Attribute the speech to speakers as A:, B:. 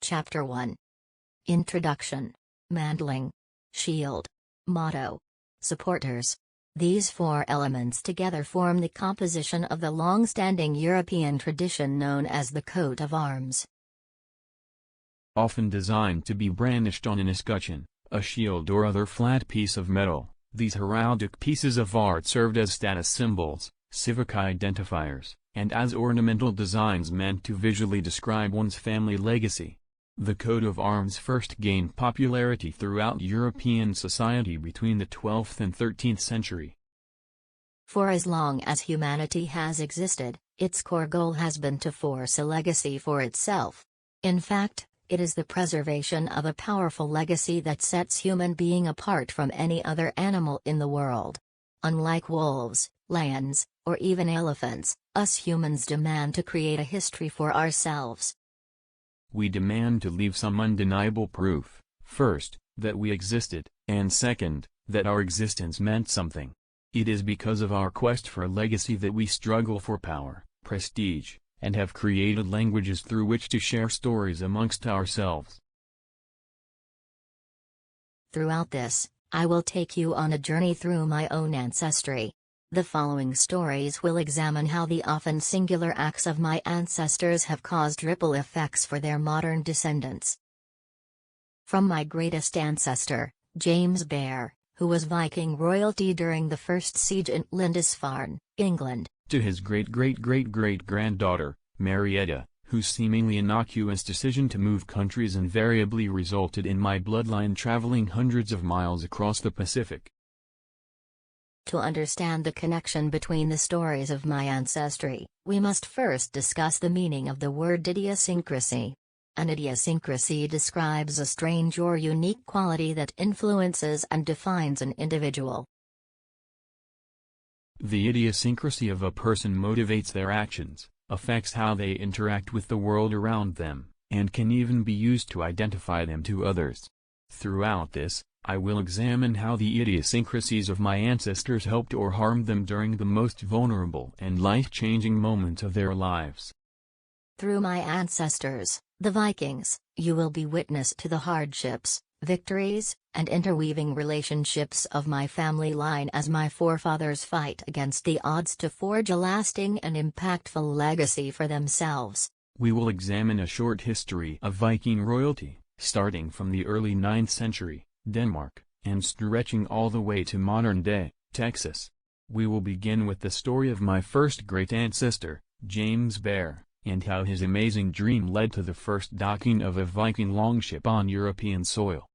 A: Chapter 1. Introduction. Mandling. Shield. Motto. Supporters. These four elements together form the composition of the long-standing European tradition known as the coat of arms.
B: Often designed to be brandished on an escutcheon, a shield or other flat piece of metal, these heraldic pieces of art served as status symbols, civic identifiers, and as ornamental designs meant to visually describe one's family legacy. The coat of arms first gained popularity throughout European society between the 12th and 13th century.
A: For as long as humanity has existed, its core goal has been to force a legacy for itself. In fact, it is the preservation of a powerful legacy that sets human being apart from any other animal in the world. Unlike wolves, lions, or even elephants, us humans demand to create a history for ourselves.
B: We demand to leave some undeniable proof, first, that we existed, and second, that our existence meant something. It is because of our quest for a legacy that we struggle for power, prestige, and have created languages through which to share stories amongst ourselves.
A: Throughout this, I will take you on a journey through my own ancestry. The following stories will examine how the often singular acts of my ancestors have caused ripple effects for their modern descendants. From my greatest ancestor, James Bear, who was Viking royalty during the first siege in Lindisfarne, England,
B: to his great-great-great-great-granddaughter, Marietta, whose seemingly innocuous decision to move countries invariably resulted in my bloodline traveling hundreds of miles across the Pacific.
A: To understand the connection between the stories of my ancestry, we must first discuss the meaning of the word idiosyncrasy. An idiosyncrasy describes a strange or unique quality that influences and defines an individual.
B: The idiosyncrasy of a person motivates their actions, affects how they interact with the world around them, and can even be used to identify them to others. Throughout this, I will examine how the idiosyncrasies of my ancestors helped or harmed them during the most vulnerable and life-changing moments of their lives.
A: Through my ancestors, the Vikings, you will be witness to the hardships, victories, and interweaving relationships of my family line as my forefathers fight against the odds to forge a lasting and impactful legacy for themselves.
B: We will examine a short history of Viking royalty, starting from the early 9th century, Denmark, and stretching all the way to modern-day Texas. We will begin with the story of my first great-ancestor, James Bear, and how his amazing dream led to the first docking of a Viking longship on European soil.